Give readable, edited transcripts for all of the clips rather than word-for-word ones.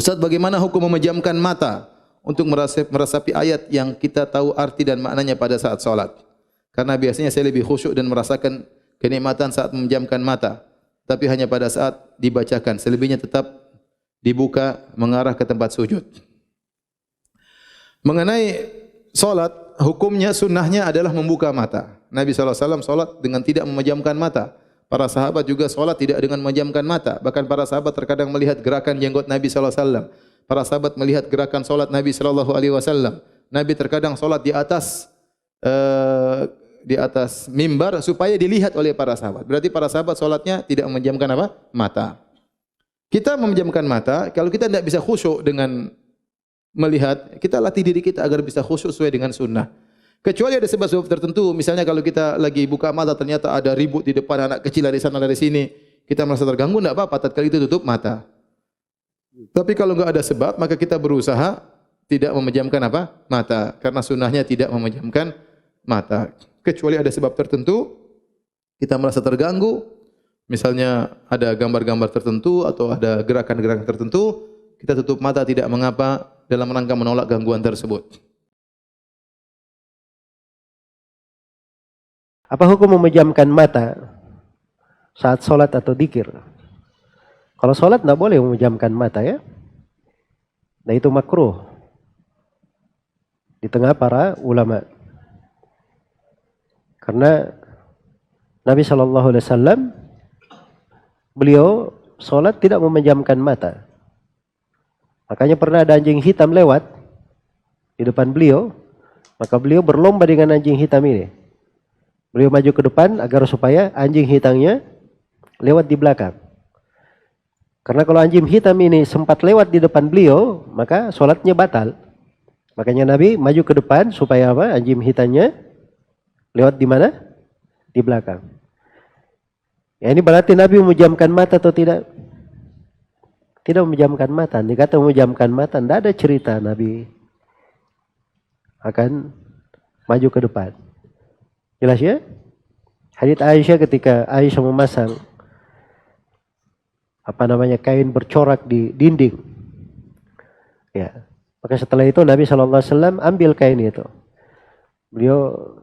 Ustaz, bagaimana hukum memejamkan mata untuk meresapi ayat yang kita tahu arti dan maknanya pada saat salat? Karena biasanya saya lebih khusyuk dan merasakan kenikmatan saat memejamkan mata, tapi hanya pada saat dibacakan. Selebihnya tetap dibuka mengarah ke tempat sujud. Mengenai salat, hukumnya sunnahnya adalah membuka mata. Nabi SAW salat dengan tidak memejamkan mata. Para sahabat juga salat tidak dengan memejamkan mata. Bahkan para sahabat terkadang melihat gerakan jenggot Nabi SAW. Para sahabat melihat gerakan salat Nabi SAW. Nabi terkadang salat di atas mimbar supaya dilihat oleh para sahabat. Berarti para sahabat salatnya tidak memejamkan apa? Mata. Kita memejamkan mata kalau kita tidak bisa khusyuk dengan melihat, kita latih diri kita agar bisa khusyuk sesuai dengan sunnah. Kecuali ada sebab-sebab tertentu, misalnya kalau kita lagi buka mata ternyata ada ribut di depan, anak kecil dari sana dari sini, kita merasa terganggu, tidak apa-apa, tatkala itu tutup mata. Tapi kalau enggak ada sebab, maka kita berusaha tidak memejamkan apa? Mata, karena sunnahnya tidak memejamkan mata. Kecuali ada sebab tertentu, kita merasa terganggu, misalnya ada gambar-gambar tertentu atau ada gerakan-gerakan tertentu, kita tutup mata tidak mengapa dalam rangka menolak gangguan tersebut. Apa hukum memejamkan mata saat sholat atau dzikir? Kalau sholat tidak boleh memejamkan mata ya. Nah itu makruh di tengah para ulama. Karena Nabi SAW beliau sholat tidak memejamkan mata. Makanya pernah ada anjing hitam lewat di depan beliau, maka beliau berlomba dengan anjing hitam ini. Beliau maju ke depan agar supaya anjing hitamnya lewat di belakang. Karena kalau anjing hitam ini sempat lewat di depan beliau, maka sholatnya batal. Makanya Nabi maju ke depan supaya apa? Anjing hitamnya lewat di mana? Di belakang. Ya ini berarti Nabi memejamkan mata atau tidak? Tidak memejamkan mata. Dikata memejamkan mata, tidak ada cerita Nabi akan maju ke depan. Jelas ya? Hadits Aisyah ketika Aisyah memasang kain bercorak di dinding. Ya. Maka setelah itu Nabi SAW ambil kain itu. Beliau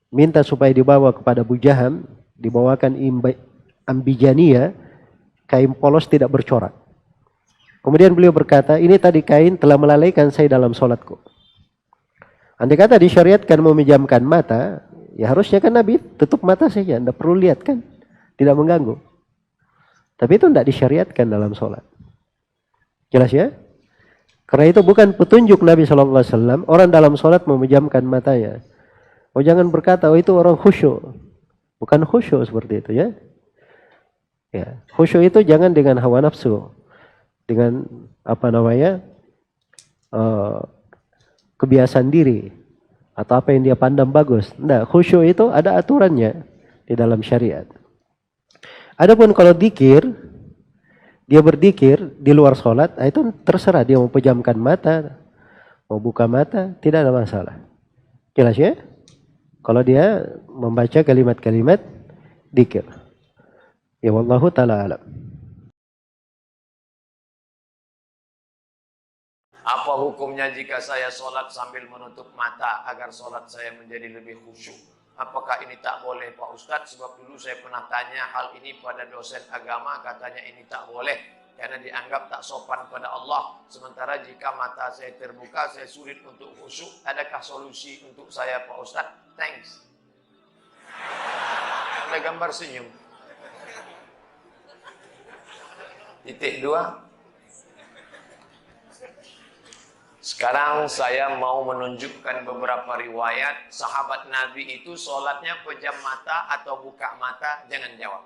minta supaya dibawa kepada Abu Jaham, dibawakan ambijania, kain polos tidak bercorak. Kemudian beliau berkata, ini tadi kain telah melalaikan saya dalam sholatku. Andai kata disyariatkan memejamkan mata, ya harusnya kan Nabi tutup mata saja, tidak perlu lihat kan, tidak mengganggu. Tapi itu tidak disyariatkan dalam sholat. Jelas ya? Karena itu bukan petunjuk Nabi SAW, orang dalam sholat memejamkan matanya. Oh jangan berkata, oh itu orang khusyuk. Bukan khusyuk seperti itu ya. Ya, khusyuk itu jangan dengan hawa nafsu. Dengan kebiasaan diri atau apa yang dia pandang bagus. Nah, khusyuk itu ada aturannya di dalam syariat. Adapun kalau dzikir, dia berzikir di luar sholat, itu terserah dia mau pejamkan mata, mau buka mata, tidak ada masalah. Jelas ya? Kalau dia membaca kalimat-kalimat dzikir. Ya wallahu ta'ala alam. Apa hukumnya jika saya sholat sambil menutup mata agar sholat saya menjadi lebih khusyuk? Apakah ini tak boleh Pak Ustadz? Sebab dulu saya pernah tanya hal ini pada dosen agama, katanya ini tak boleh karena dianggap tak sopan pada Allah. Sementara jika mata saya terbuka, saya sulit untuk khusyuk. Adakah solusi untuk saya Pak Ustadz? Thanks. Ada gambar senyum. Titik 2. Sekarang saya mau menunjukkan beberapa riwayat sahabat Nabi itu sholatnya pejam mata atau buka mata, jangan jawab.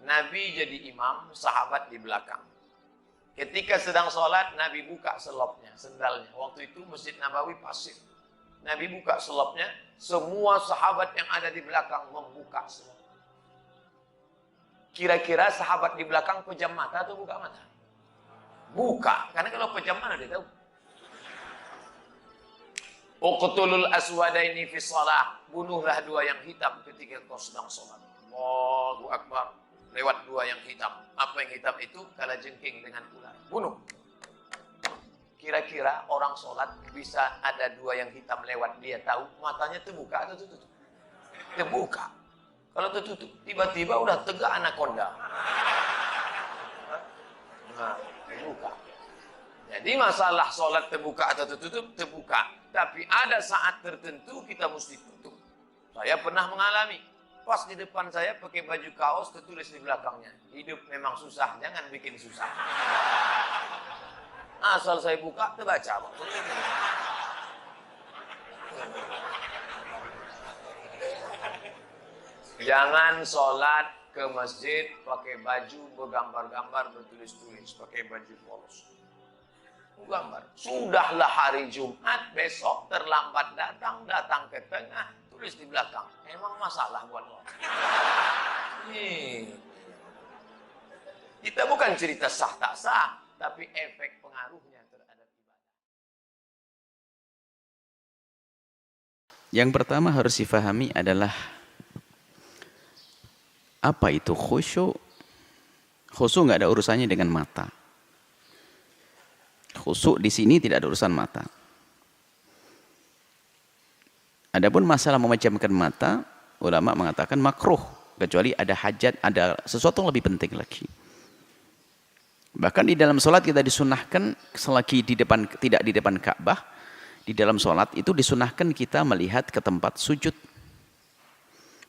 Nabi jadi imam, sahabat di belakang. Ketika sedang sholat, Nabi buka selopnya, sendalnya. Waktu itu Masjid Nabawi pasir. Nabi buka selopnya, semua sahabat yang ada di belakang membuka selop. Kira-kira sahabat di belakang pejam mata atau buka mata? Buka, karena kalau pejam mana dia tahu. Uqtulul aswadaini fi shalah. Bunuhlah dua yang hitam ketika kau sedang sholat. Allahu Akbar. Lewat dua yang hitam. Apa yang hitam itu? Kalajengking dengan ular. Bunuh. Kira-kira orang sholat bisa ada dua yang hitam lewat, dia tahu matanya terbuka atau tertutup? Terbuka. Kalau tertutup, tiba-tiba udah tegak anaconda. Nah, terbuka. Jadi masalah sholat terbuka atau tertutup, terbuka. Tapi ada saat tertentu kita mesti tutup. Saya pernah mengalami. Pas di depan saya pakai baju kaos, tertulis di belakangnya, hidup memang susah, jangan bikin susah. Asal saya buka, terbaca. Jangan sholat ke masjid pakai baju bergambar-gambar, bertulis-tulis, pakai baju polos. Gambar. Sudahlah hari Jumat, besok terlambat datang, datang ke tengah, tulis di belakang. Emang masalah buat lo. Kita bukan cerita sah tak sah, tapi efek pengaruhnya terhadap ibadah. Yang pertama harus difahami adalah apa itu khusyuk. Khusyuk nggak ada urusannya dengan mata. Khusyuk di sini tidak ada urusan mata. Adapun masalah memejamkan mata, ulama mengatakan makruh, kecuali ada hajat, ada sesuatu yang lebih penting lagi. Bahkan di dalam sholat kita disunahkan selagi tidak di depan Ka'bah, di dalam sholat itu disunahkan kita melihat ke tempat sujud.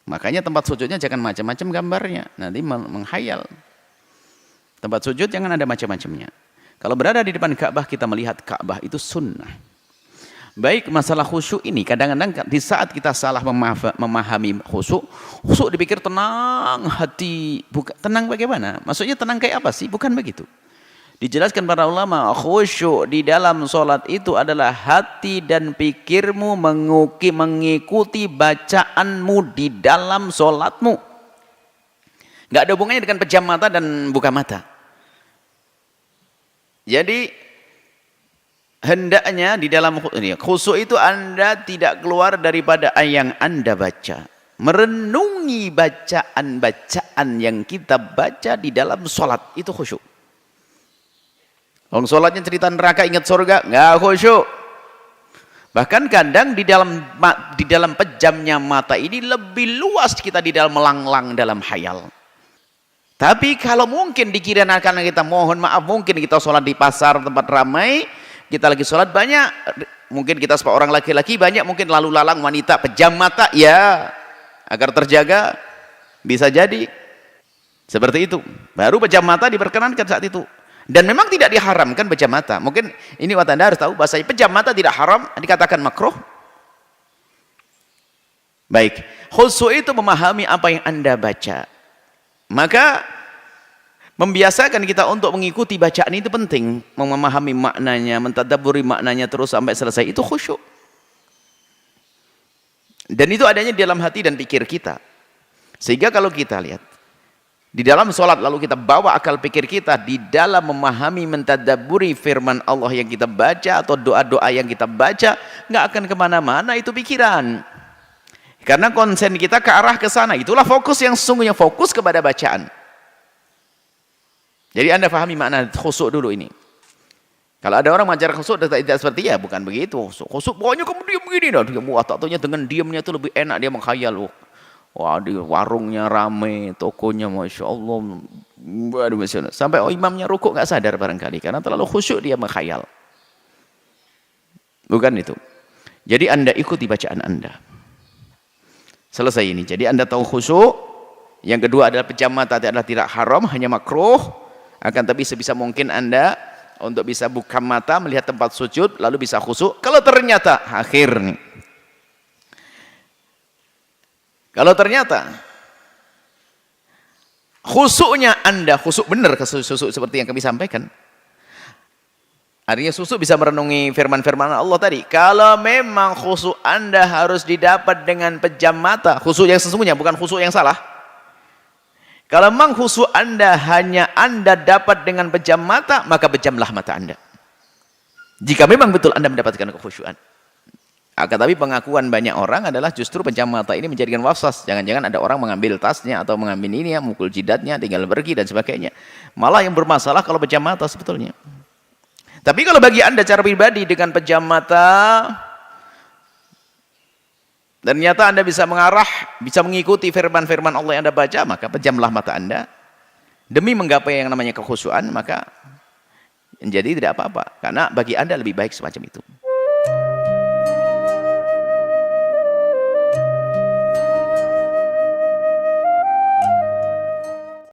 Makanya tempat sujudnya jangan macam-macam gambarnya, nanti menghayal. Tempat sujud jangan ada macam-macamnya. Kalau berada di depan Ka'bah kita melihat Ka'bah itu sunnah. Baik masalah khusyuk ini, kadang-kadang di saat kita salah memahami khusyuk, khusyuk dipikir tenang hati, bukan tenang bagaimana? Maksudnya tenang kayak apa sih? Bukan begitu. Dijelaskan para ulama, khusyuk di dalam sholat itu adalah hati dan pikirmu mengikuti bacaanmu di dalam sholatmu. Nggak ada hubungannya dengan pejam mata dan buka mata. Jadi hendaknya di dalam khusyuk itu Anda tidak keluar daripada yang Anda baca. Merenungi bacaan-bacaan yang kita baca di dalam sholat, itu khusyuk. Kalau sholatnya cerita neraka ingat surga, nggak khusyuk. Bahkan kadang di dalam pejamnya mata ini lebih luas kita di dalam melanglang dalam hayal. Tapi kalau mungkin dikirakan kita mohon maaf, mungkin kita sholat di pasar tempat ramai, kita lagi sholat banyak, mungkin kita seorang laki-laki banyak, mungkin lalu lalang wanita pejam mata, ya agar terjaga, bisa jadi seperti itu. Baru pejam mata diperkenankan saat itu. Dan memang tidak diharamkan pejam mata. Mungkin ini Anda harus tahu bahasa pejam mata tidak haram, dikatakan makruh. Baik, khusyuk itu memahami apa yang Anda baca. Maka membiasakan kita untuk mengikuti bacaan itu penting, memahami maknanya, mentadabburi maknanya terus sampai selesai, itu khusyuk. Dan itu adanya di dalam hati dan pikir kita. Sehingga kalau kita lihat di dalam sholat lalu kita bawa akal pikir kita di dalam memahami, mentadabburi firman Allah yang kita baca atau doa-doa yang kita baca, nggak akan kemana-mana itu pikiran. Karena konsen kita ke arah ke sana. Itulah fokus yang sesungguhnya, fokus kepada bacaan. Jadi Anda pahami makna khusyuk dulu ini. Kalau ada orang mengajar khusyuk tidak seperti ya, bukan begitu. Khusyuk pokoknya kamu diam begini dah. Wah, takutnya dengan diamnya itu lebih enak, dia menghayal. Wah, di warungnya rame, tokonya Masya Allah. Sampai imamnya rukuk nggak sadar barangkali. Karena terlalu khusyuk dia menghayal. Bukan itu. Jadi Anda ikuti bacaan Anda. Selesai ini. Jadi Anda tahu khusyuk. Yang kedua adalah pejam mata adalah tidak haram, hanya makruh. Akan tapi sebisa mungkin Anda untuk bisa buka mata, melihat tempat sujud, lalu bisa khusyuk. Kalau ternyata akhir nih. Kalau ternyata khusyuknya Anda khusyuk benar, khusyuk seperti yang kami sampaikan. Artinya khusyuk bisa merenungi firman-firman Allah tadi. Kalau memang khusyuk Anda harus didapat dengan pejam mata, khusyuk yang sesungguhnya, bukan khusyuk yang salah. Kalau memang khusyuk Anda hanya Anda dapat dengan pejam mata, maka pejamlah mata Anda. Jika memang betul Anda mendapatkan kekhusyuan. Akan tapi pengakuan banyak orang adalah justru pejam mata ini menjadikan waswas. Jangan-jangan ada orang mengambil tasnya atau mengambil ini ya, mukul jidatnya, tinggal pergi dan sebagainya. Malah yang bermasalah kalau pejam mata sebetulnya. Tapi kalau bagi Anda cara pribadi dengan pejam mata, ternyata Anda bisa mengarah, bisa mengikuti firman-firman Allah yang Anda baca, maka pejamlah mata Anda. Demi menggapai yang namanya kekhusyuan, maka jadi tidak apa-apa. Karena bagi Anda lebih baik semacam itu.